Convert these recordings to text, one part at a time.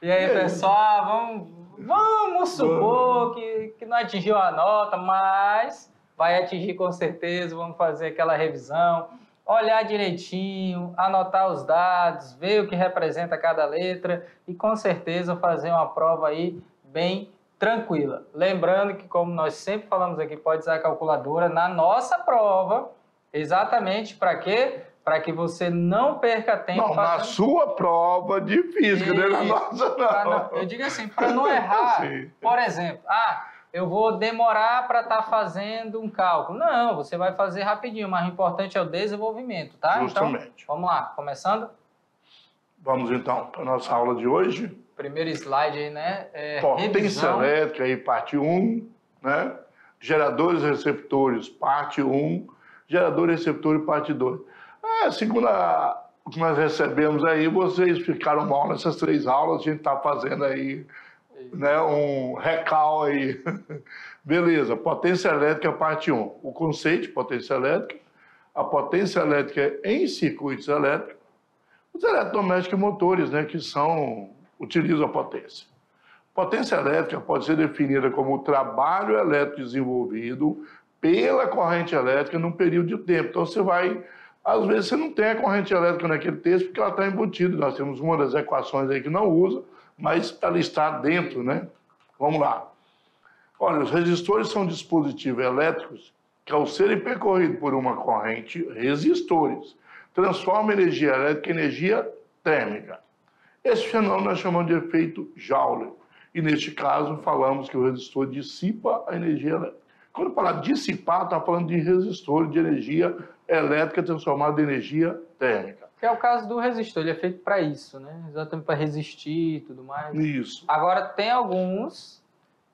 E aí, pessoal, vamos supor que não atingiu a nota, mas vai atingir com certeza. Vamos fazer aquela revisão, olhar direitinho, anotar os dados, ver o que representa cada letra e com certeza fazer uma prova aí bem tranquila. Lembrando que, como nós sempre falamos aqui, pode usar a calculadora na nossa prova, exatamente para quê? Para que você não perca tempo. Não, na sua prova de física, né? Na nossa não. Eu digo assim, para não errar, por exemplo, eu vou demorar para estar fazendo um cálculo. Não, você vai fazer rapidinho, mas o importante é o desenvolvimento, tá? Justamente. Então, vamos lá, começando? Vamos então para a nossa aula de hoje. Primeiro slide aí, né? Potência elétrica aí, parte 1, né? Geradores e receptores, parte 1. Gerador e receptor, parte 2. Segundo o que nós recebemos aí, vocês ficaram mal nessas 3 aulas, a gente está fazendo aí, né, um recal aí. Beleza, potência elétrica, parte 1. O conceito de potência elétrica, a potência elétrica em circuitos elétricos, os eletrodomésticos e motores, né, que utilizam a potência. Potência elétrica pode ser definida como o trabalho elétrico desenvolvido pela corrente elétrica num período de tempo. Então, às vezes você não tem a corrente elétrica naquele texto porque ela está embutida. Nós temos uma das equações aí que não usa, mas ela está dentro, né? Vamos lá. Olha, os resistores são dispositivos elétricos que, ao serem percorridos por uma corrente, resistores, transformam energia elétrica em energia térmica. Esse fenômeno nós chamamos de efeito Joule. E, neste caso, falamos que o resistor dissipa a energia elétrica. Quando fala dissipar, está falando de resistor de energia elétrica transformada em energia térmica. Que é o caso do resistor, ele é feito para isso, né? Exatamente para resistir e tudo mais. Isso. Agora, tem alguns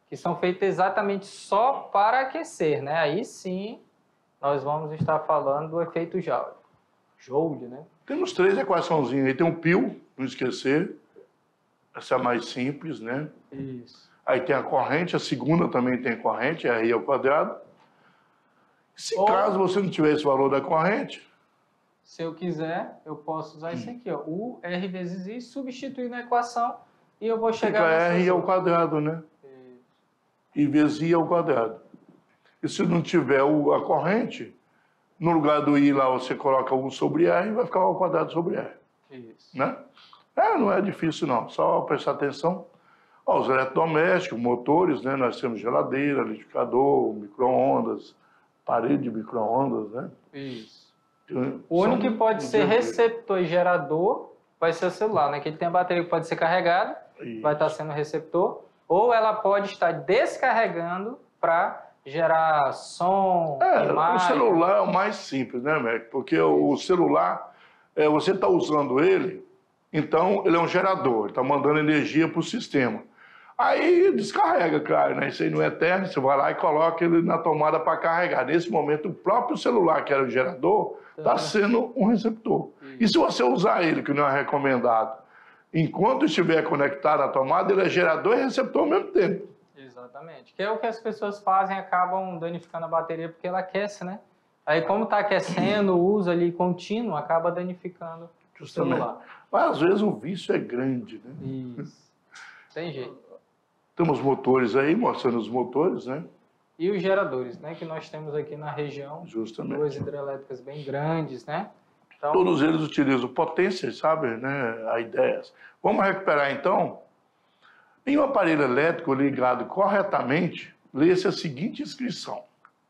que são feitos exatamente só para aquecer, né? Aí sim, nós vamos estar falando do efeito Joule. Joule, né? Temos 3 equaçãozinhas aí. Tem um pio, não esquecer. Essa é a mais simples, né? Isso. Aí tem a corrente, a segunda também tem corrente, R ao quadrado. Se caso você não tiver esse valor da corrente... Se eu quiser, eu posso usar isso aqui, ó. U, R vezes I, substituir na equação e eu vou chegar... Fica R ao quadrado, né? Isso. E vezes I ao quadrado. E se não tiver a corrente, no lugar do I lá você coloca U sobre R e vai ficar U ao quadrado sobre R. Isso. Né? Não é difícil não, só prestar atenção. Os eletrodomésticos, motores, né? Nós temos geladeira, liquidificador, micro-ondas, parede de micro-ondas, né? Isso. O único que pode ser receptor e gerador vai ser o celular, né? Que ele tem a bateria que pode ser carregada, vai estar sendo receptor, ou ela pode estar descarregando para gerar som, imagem. O celular é o mais simples, né, Mac? Porque o celular, você está usando ele, então ele é um gerador, está mandando energia para o sistema. Aí descarrega, claro, né? Isso aí não é eterno, você vai lá e coloca ele na tomada para carregar. Nesse momento, o próprio celular, que era o gerador, está sendo um receptor. E se você usar ele, que não é recomendado, enquanto estiver conectado à tomada, ele é gerador e receptor ao mesmo tempo. Exatamente. Que é o que as pessoas fazem, acabam danificando a bateria porque ela aquece, né? Aí como está aquecendo, o uso ali contínuo, acaba danificando o celular. Mas às vezes o vício é grande, né? Isso. Tem jeito. Temos motores aí, mostrando os motores, né? E os geradores, né? Que nós temos aqui na região. Justamente. 2 hidrelétricas bem grandes, né? Então... Todos eles utilizam potência, sabe, né? A ideia. Vamos recuperar, então. Em um aparelho elétrico ligado corretamente, lê-se a seguinte inscrição.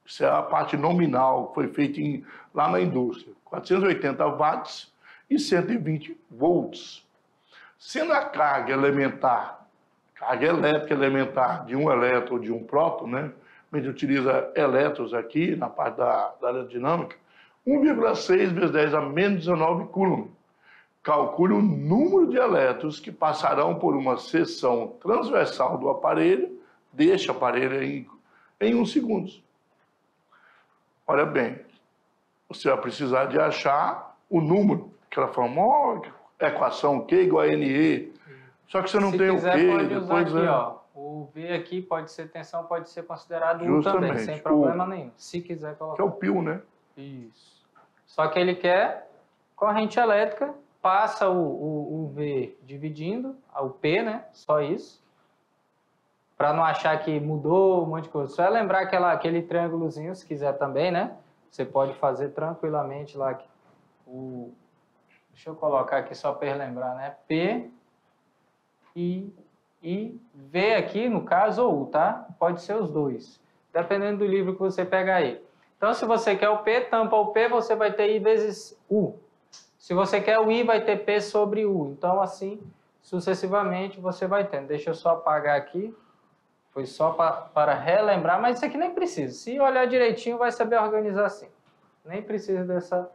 Isso é a parte nominal, que foi feita lá na indústria. 480 watts e 120 volts. Sendo a carga elementar, carga elétrica elementar de um elétron ou de um próton, né? A gente utiliza elétrons aqui na parte da aerodinâmica, 1,6 vezes 10 a menos 19 coulomb. Calcule o número de elétrons que passarão por uma seção transversal do aparelho, deste aparelho em 1 segundo. Olha bem, você vai precisar de achar o número, aquela famosa equação Q igual a NE. Só que você não tem o Q, pode usar aqui, ó. O V aqui pode ser tensão, pode ser considerado U também, sem problema nenhum. Se quiser colocar. Que é o pio, né? Isso. Só que ele quer corrente elétrica, passa o V dividindo o P, né? Só isso. Para não achar que mudou um monte de coisa. Só é lembrar aquele triângulozinho, se quiser também, né? Você pode fazer tranquilamente lá. Deixa eu colocar aqui só para lembrar, né? P, I, V aqui, no caso, ou U, tá? Pode ser os dois, dependendo do livro que você pegar aí. Então, se você quer o P, tampa o P, você vai ter I vezes U. Se você quer o I, vai ter P sobre U. Então, assim, sucessivamente, você vai tendo. Deixa eu só apagar aqui. Foi só para relembrar, mas isso aqui nem precisa. Se olhar direitinho, vai saber organizar assim. Nem precisa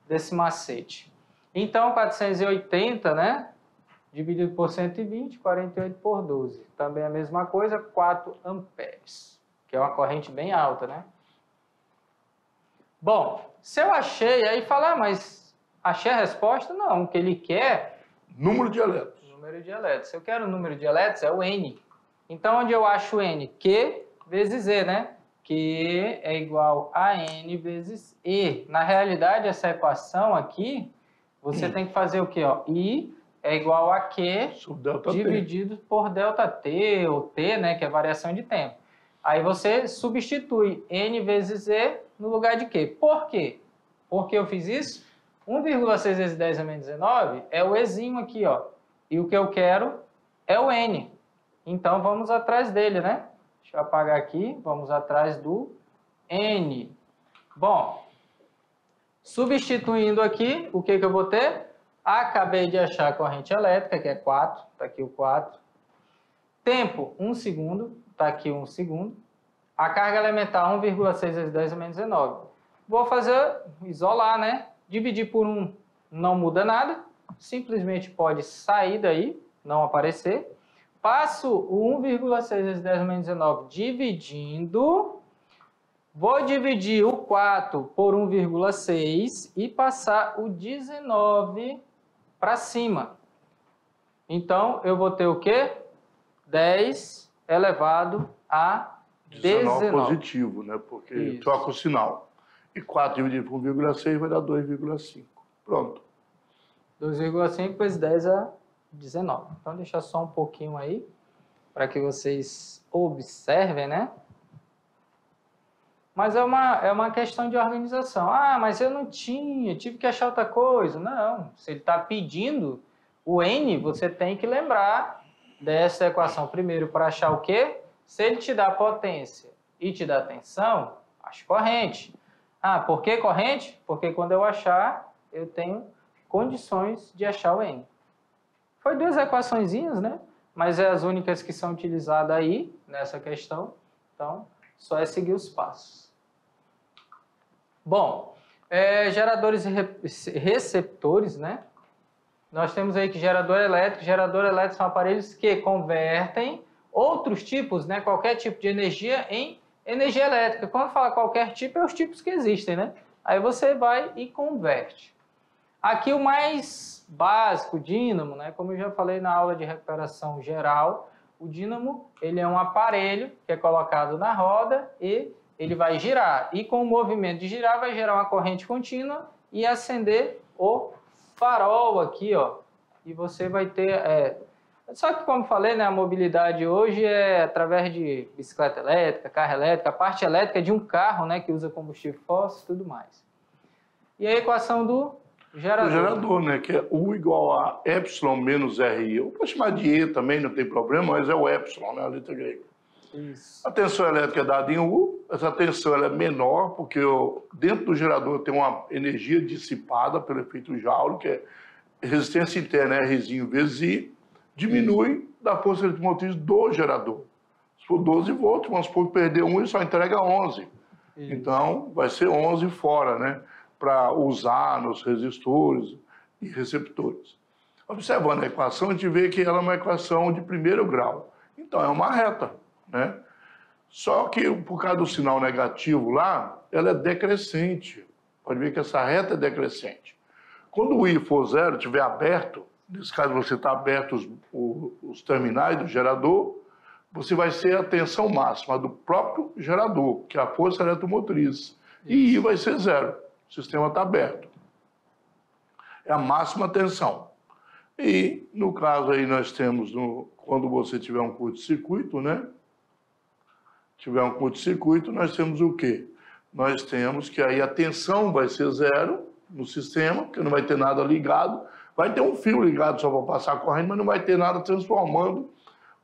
desse macete. Então, 480, né? Dividido por 120, 48 por 12. Também a mesma coisa, 4 amperes. Que é uma corrente bem alta, né? Bom, se eu achei, aí falar, mas achei a resposta? Não, o que ele quer... Número de elétrons. Número de elétrons. Se eu quero o número de elétrons, é o N. Então, onde eu acho o N? Q vezes E, né? Q é igual a N vezes E. Na realidade, essa equação aqui, você tem que fazer o quê? Ó? I é igual a Q dividido por ΔT, ou T, né? Que é variação de tempo. Aí você substitui N vezes E no lugar de Q. Por quê? Por que eu fiz isso? 1,6 vezes 10 a menos 19 é o Ezinho aqui, ó. E o que eu quero é o N. Então, vamos atrás dele, né? Deixa eu apagar aqui. Vamos atrás do N. Bom, substituindo aqui, o que eu vou ter? Acabei de achar a corrente elétrica, que é 4. Está aqui o 4. Tempo, 1 segundo. Está aqui 1 segundo. A carga elementar, 1,6 vezes 10 a menos 19. Vou fazer, isolar, né? Dividir por 1 não muda nada. Simplesmente pode sair daí, não aparecer. Passo o 1,6 vezes 10 menos 19 dividindo. Vou dividir o 4 por 1,6 e passar o 19 para cima. Então, eu vou ter o quê? 10 elevado a 19. Positivo, né? Porque isso. Troca o sinal. E 4 dividido por 1,6 vai dar 2,5. Pronto. 2,5 vezes 10 a 19. Então, deixa só um pouquinho aí, para que vocês observem, né? Mas é uma questão de organização. Ah, mas eu não tinha, tive que achar outra coisa. Não, se ele está pedindo o N, você tem que lembrar dessa equação primeiro para achar o quê? Se ele te dá potência e te dá tensão, ache corrente. Ah, por que corrente? Porque quando eu achar, eu tenho condições de achar o N. Foi 2 equaçõezinhas, né? Mas é as únicas que são utilizadas aí nessa questão. Então, só é seguir os passos. Bom, geradores e receptores, né? Nós temos aí que gerador elétrico são aparelhos que convertem outros tipos, né? Qualquer tipo de energia em energia elétrica. Quando fala qualquer tipo, é os tipos que existem, né? Aí você vai e converte. Aqui o mais básico, o dínamo, né? Como eu já falei na aula de recuperação geral, o dínamo ele é um aparelho que é colocado na roda e ele vai girar. E com o movimento de girar vai gerar uma corrente contínua e acender o farol aqui, ó. E você vai ter... Só que, como falei, né, a mobilidade hoje é através de bicicleta elétrica, carro elétrico, a parte elétrica é de um carro, né, que usa combustível fóssil e tudo mais. E a equação do gerador. O gerador, né, que é U igual a epsilon menos RI. Eu posso chamar de E também, não tem problema, mas é o epsilon, né, a letra grega. Isso. A tensão elétrica é dada em U, essa tensão ela é menor, porque dentro do gerador tem uma energia dissipada pelo efeito Joule, que é resistência interna Rzinho vezes I, diminui da força eletromotriz do gerador. Se for 12 volts, vamos supor que perder 1 e só entrega 11. Isso. Então, vai ser 11 fora, né? Para usar nos resistores e receptores. Observando a equação, a gente vê que ela é uma equação de primeiro grau. Então, é uma reta, né? Só que, por causa do sinal negativo lá, ela é decrescente. Pode ver que essa reta é decrescente. Quando o I for 0, estiver aberto, nesse caso você está aberto os terminais do gerador, você vai ser a tensão máxima do próprio gerador, que é a força eletromotriz. Isso. E I vai ser 0. O sistema está aberto. É a máxima tensão. E, no caso aí, nós temos, quando você tiver um curto-circuito, né? Tiver um curto-circuito, nós temos o quê? Nós temos que aí a tensão vai ser zero no sistema, porque não vai ter nada ligado. Vai ter um fio ligado só para passar a corrente, mas não vai ter nada transformando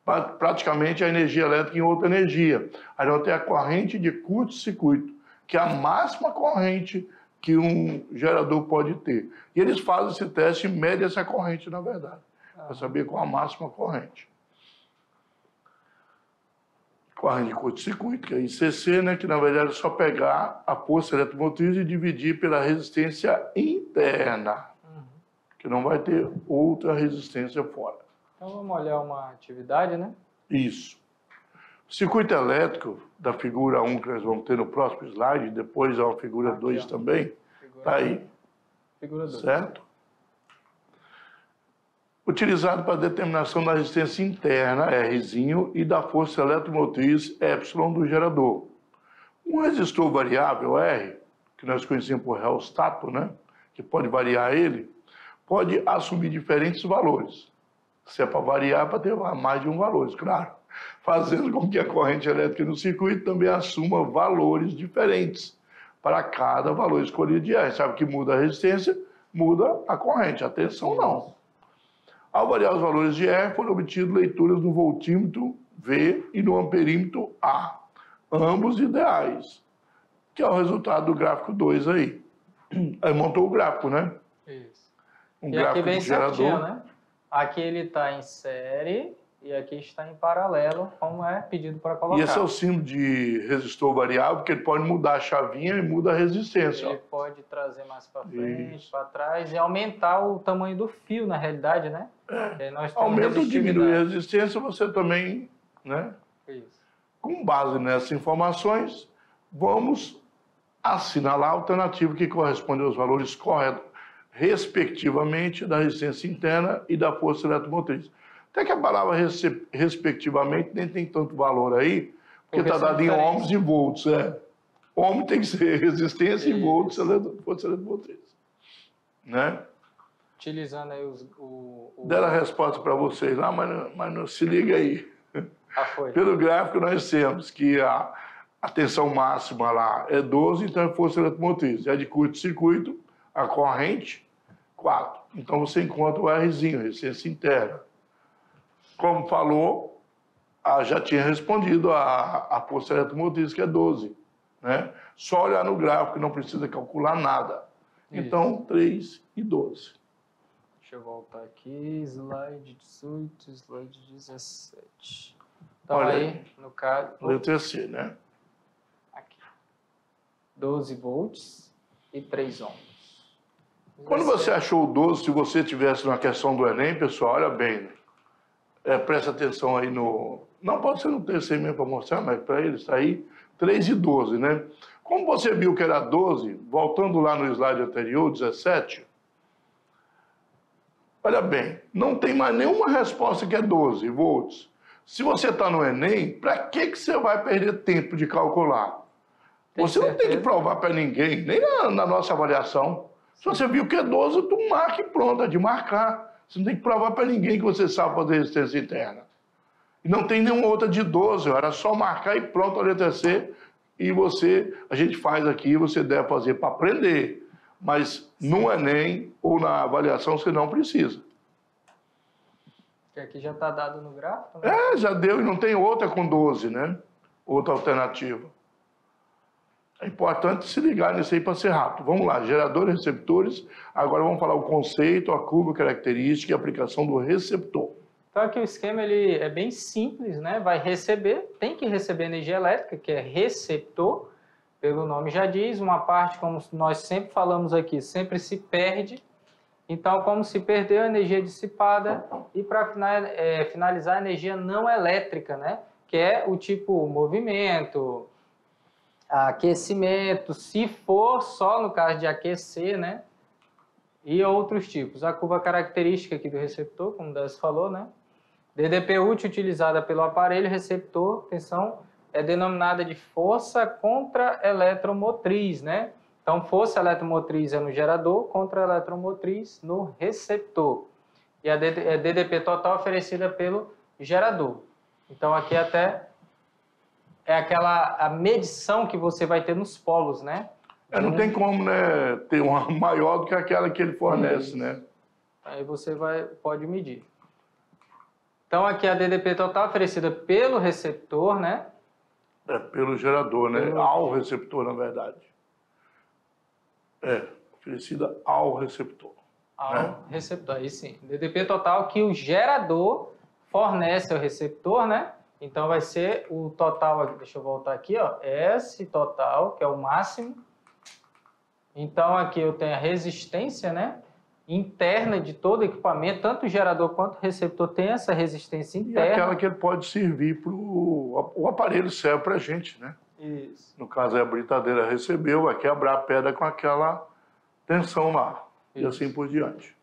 praticamente a energia elétrica em outra energia. Aí nós temos a corrente de curto-circuito, que é a máxima corrente que um gerador pode ter. E eles fazem esse teste e medem essa corrente, na verdade, para saber qual a máxima corrente. Corrente de curto-circuito, que é ICC, né, que na verdade é só pegar a força eletromotriz e dividir pela resistência interna, que não vai ter outra resistência fora. Então vamos olhar uma atividade, né? Isso. O circuito elétrico da figura 1 que nós vamos ter no próximo slide, depois a figura 2 também, está aí. Figura 2. Certo? Utilizado para determinação da resistência interna, Rzinho, e da força eletromotriz, Y, do gerador. Um resistor variável, R, que nós conhecemos por reostato, né? Que pode variar ele, pode assumir diferentes valores. Se é para variar, para ter mais de um valor, claro. Fazendo com que a corrente elétrica no circuito também assuma valores diferentes para cada valor escolhido de R. Sabe que muda a resistência, muda a corrente. A tensão não. Ao variar os valores de R, foram obtidas leituras no voltímetro V e no amperímetro A, ambos ideais, que é o resultado do gráfico 2 aí. Aí montou o gráfico, né? Isso. Um e gráfico aqui bem de gerador. certinho, né? Aqui ele está em série e aqui está em paralelo, como é pedido para colocar. E esse é o símbolo de resistor variável, porque ele pode mudar a chavinha e muda a resistência. Ele pode trazer mais para frente, para trás e aumentar o tamanho do fio, na realidade, né? Aumenta ou diminui a resistência, você também, né? Isso. Com base nessas informações, vamos assinalar a alternativa que corresponde aos valores corretos, respectivamente, da resistência interna e da força eletromotriz. Até que a palavra respectivamente nem tem tanto valor aí, porque está dado em ohms e volts. Ohm tem que ser resistência e volts força eletromotriz. Né? Utilizando aí Deram a resposta para vocês lá, mas não se liga aí. Foi. Pelo gráfico nós temos que a tensão máxima lá é 12, então é força eletromotriz. É de curto-circuito, a corrente, 4. Então você encontra o Rzinho, resistência interna. Como falou, já tinha respondido a força eletromotriz, que é 12. Né? Só olhar no gráfico, não precisa calcular nada. Isso. Então, 3 e 12. Deixa eu voltar aqui, slide 18, slide 17. Então olha aí, no caso... Letra C, né? Aqui. 12 volts e 3 ohms. Quando você achou o 12, se você tivesse na questão do Enem, pessoal, olha bem, presta atenção aí no... Não pode ser no terceiro mesmo para mostrar, mas para eles está aí 3 e 12, né? Como você viu que era 12, voltando lá no slide anterior, 17, olha bem, não tem mais nenhuma resposta que é 12 volts. Se você está no Enem, para que você vai perder tempo de calcular? Você não tem que provar para ninguém, nem na nossa avaliação. Se você viu que é 12, tu marca e pronto, é de marcar. Você não tem que provar para ninguém que você sabe fazer resistência interna. E não tem nenhuma outra de 12, era só marcar e pronto, a letra C. E a gente faz aqui, você deve fazer para aprender. Mas no Enem ou na avaliação você não precisa. Que aqui já está dado no gráfico, né? Já deu e não tem outra com 12, né? Outra alternativa. É importante se ligar nisso aí para ser rápido. Vamos lá, geradores e receptores. Agora vamos falar o conceito, a curva característica e a aplicação do receptor. Então aqui o esquema ele é bem simples, né? Vai receber, tem que receber energia elétrica, que é receptor, pelo nome já diz, uma parte, como nós sempre falamos aqui, sempre se perde. Então, como se perdeu a energia dissipada e para finalizar a energia não elétrica, né? Que é o tipo movimento, aquecimento, se for só no caso de aquecer, né? E outros tipos. A curva característica aqui do receptor, como o Décio falou, né? DDP útil utilizada pelo aparelho receptor, tensão, é denominada de força contra-eletromotriz, né? Então, força eletromotriz é no gerador, contra-eletromotriz no receptor. e a DDP total oferecida pelo gerador. Então, aqui até é a medição que você vai ter nos polos, né? Não tem como, né, ter uma maior do que aquela que ele fornece, né? Aí você pode medir. Então, aqui a DDP total oferecida pelo receptor, né? Pelo gerador, né? Ao receptor, na verdade. Oferecida ao receptor. Ao receptor, aí sim. DDP total que o gerador fornece ao receptor, né? Então, vai ser o total aqui, deixa eu voltar aqui, ó. S total, que é o máximo. Então, aqui eu tenho a resistência, né? Interna de todo o equipamento, tanto o gerador quanto o receptor tem essa resistência interna. E aquela que ele pode servir para o aparelho serve para a gente, né? Isso. No caso, a britadeira recebeu, vai quebrar a pedra com aquela tensão lá. Isso. E assim por diante.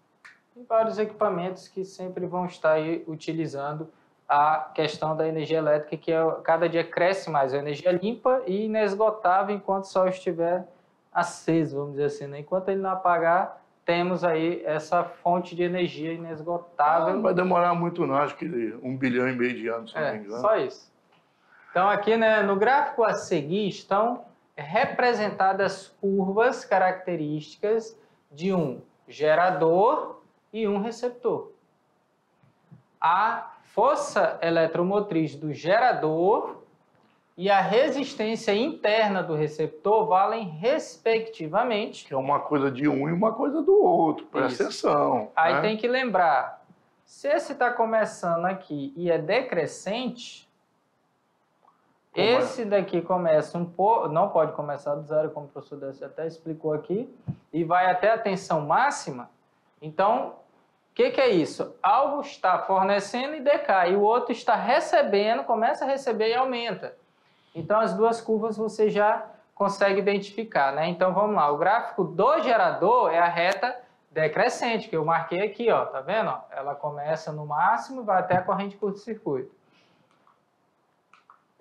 Tem vários equipamentos que sempre vão estar aí utilizando a questão da energia elétrica, que cada dia cresce mais. A energia limpa e inesgotável enquanto o sol estiver aceso, vamos dizer assim, né? Enquanto ele não apagar, temos aí essa fonte de energia inesgotável. Não vai demorar muito não, acho que 1,5 bilhão de anos, se não me engano. Só isso. Então aqui, né, no gráfico a seguir estão representadas curvas características de um gerador e um receptor. A força eletromotriz do gerador e a resistência interna do receptor valem respectivamente. Que é uma coisa de um e uma coisa do outro, presta atenção. Aí né? tem que lembrar, se esse está começando aqui e é decrescente, esse daqui começa um pouco, não pode começar do zero, como o professor Décio até explicou aqui, e vai até a tensão máxima. Então, o que é isso? Algo está fornecendo e decai, e o outro está recebendo, começa a receber e aumenta. Então, as duas curvas você já consegue identificar, né? Então, vamos lá. O gráfico do gerador é a reta decrescente, que eu marquei aqui, ó. Tá vendo? Ela começa no máximo e vai até a corrente curto-circuito.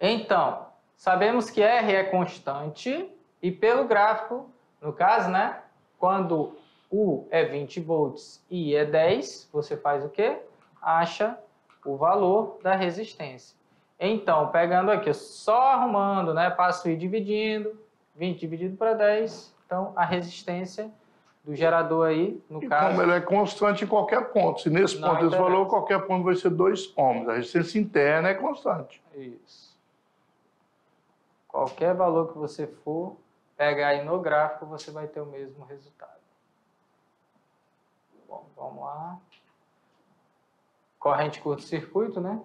Então, sabemos que R é constante e pelo gráfico, no caso, né? Quando U é 20 volts e I é 10, você faz o quê? Acha o valor da resistência. Então, pegando aqui, só arrumando, né? Passo I dividindo, 20 dividido para 10. Então, a resistência do gerador aí, no caso... como ele é constante em qualquer ponto. Se nesse ponto esse valor, qualquer ponto vai ser 2 ohms. A resistência interna é constante. Isso. Qualquer valor que você for pegar aí no gráfico, você vai ter o mesmo resultado. Bom, vamos lá. Corrente curto-circuito, né?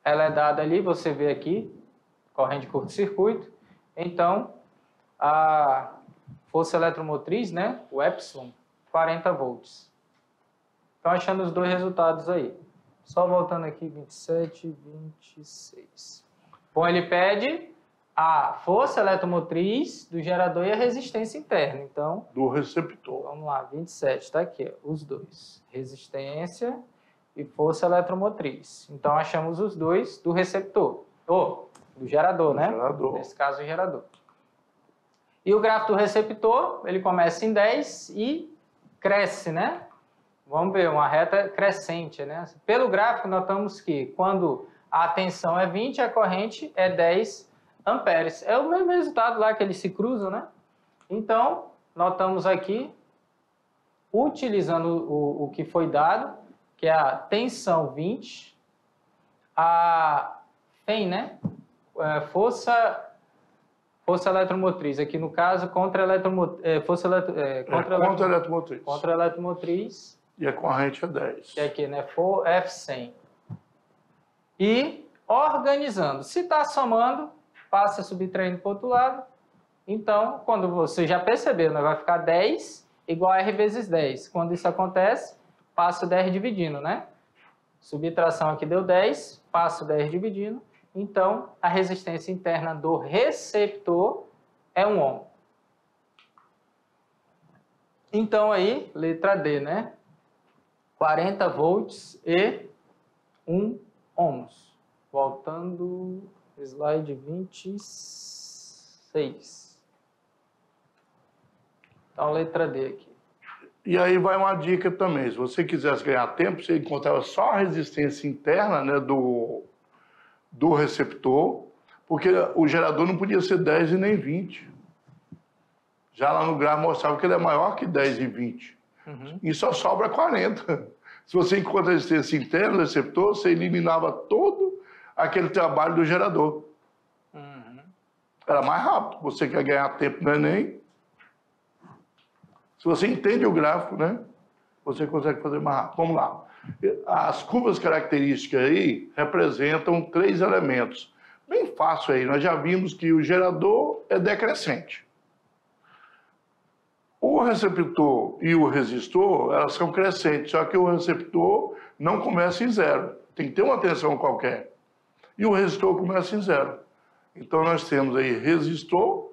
Ela é dada ali, você vê aqui, corrente curto-circuito. Então, a força eletromotriz, né? O epsilon, 40 volts. Então, achando os dois resultados aí. Só voltando aqui, 27, 26. Bom, ele pede a força eletromotriz do gerador e a resistência interna. Então, do receptor. Vamos lá, 27, está aqui, ó, os dois. Resistência e força eletromotriz. Então, achamos os dois do receptor. Ou do gerador, né? Gerador. Nesse caso, o gerador. E o gráfico do receptor, ele começa em 10 e cresce, né? Vamos ver, uma reta crescente, né? Pelo gráfico, notamos que quando a tensão é 20, a corrente é 10 amperes. É o mesmo resultado lá que eles se cruzam, né? Então, notamos aqui, utilizando o que foi dado, que é a tensão 20, a FEM, né? Força eletromotriz, aqui no caso, contra-eletromotriz. E a corrente é 10. Que é aqui, né? F100. E organizando. Se está somando, passa subtraindo para o outro lado. Então, quando você já percebeu, né? Vai ficar 10 igual a R vezes 10. Quando isso acontece, passa o 10 dividindo, né? Subtração aqui deu 10, passa o 10 dividindo. Então, a resistência interna do receptor é 1 ohm. Então, aí, letra D, né? 40 volts e 1 ohms. Voltando, slide 26. Então, letra D aqui. E aí vai uma dica também. Se você quisesse ganhar tempo, você encontrava só a resistência interna, né, do receptor, porque o gerador não podia ser 10 e nem 20. Já lá no gráfico mostrava que ele é maior que 10 e 20. E só sobra 40. Se você encontra a resistência interna do receptor, você eliminava todo aquele trabalho do gerador. Era mais rápido. Você quer ganhar tempo no Enem, se você entende o gráfico, né, você consegue fazer mais rápido. Vamos lá. As curvas características aí representam 3 elementos. Bem fácil aí, nós já vimos que o gerador é decrescente. O receptor e o resistor, elas são crescentes, só que o receptor não começa em 0. Tem que ter uma tensão qualquer. E o resistor começa em 0. Então nós temos aí resistor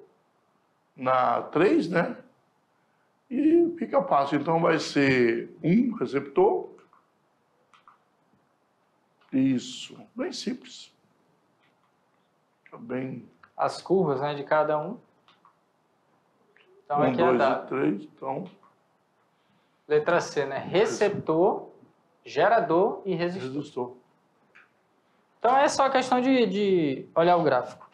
na 3, né? E fica fácil. Então vai ser 1 receptor. Isso, bem simples. Bem... As curvas, né, de cada um. Então 1, aqui é 2 a e 3, então... Letra C, né? Receptor, gerador e resistor. Resistor. Então é só questão de olhar o gráfico.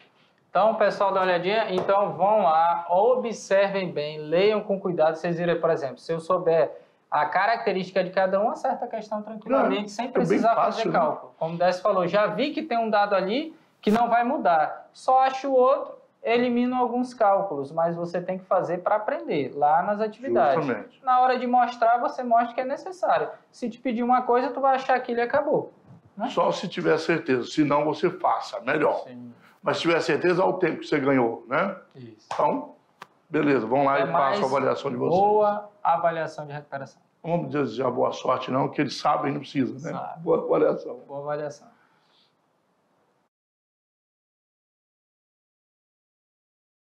Então, pessoal, dá uma olhadinha. Então, vão lá, observem bem, leiam com cuidado. Vocês viram, por exemplo, se eu souber a característica de cada um, acerta a questão tranquilamente, sem precisar fazer cálculo. Como o Décio falou, já vi que tem um dado ali que não vai mudar. Só acho o outro, elimino alguns cálculos, mas você tem que fazer para aprender, lá nas atividades. Justamente. Na hora de mostrar, você mostra que é necessário. Se te pedir uma coisa, tu vai achar que ele acabou. Né? Só se tiver certeza, senão você faça, melhor. Sim. Mas se tiver certeza, é o tempo que você ganhou, né? Isso. Então, beleza, vão lá e façam a avaliação de vocês. Boa avaliação de recuperação. Não vamos desejar boa sorte, não, que eles sabem, não precisa, né? Sabe. Boa avaliação. Boa avaliação.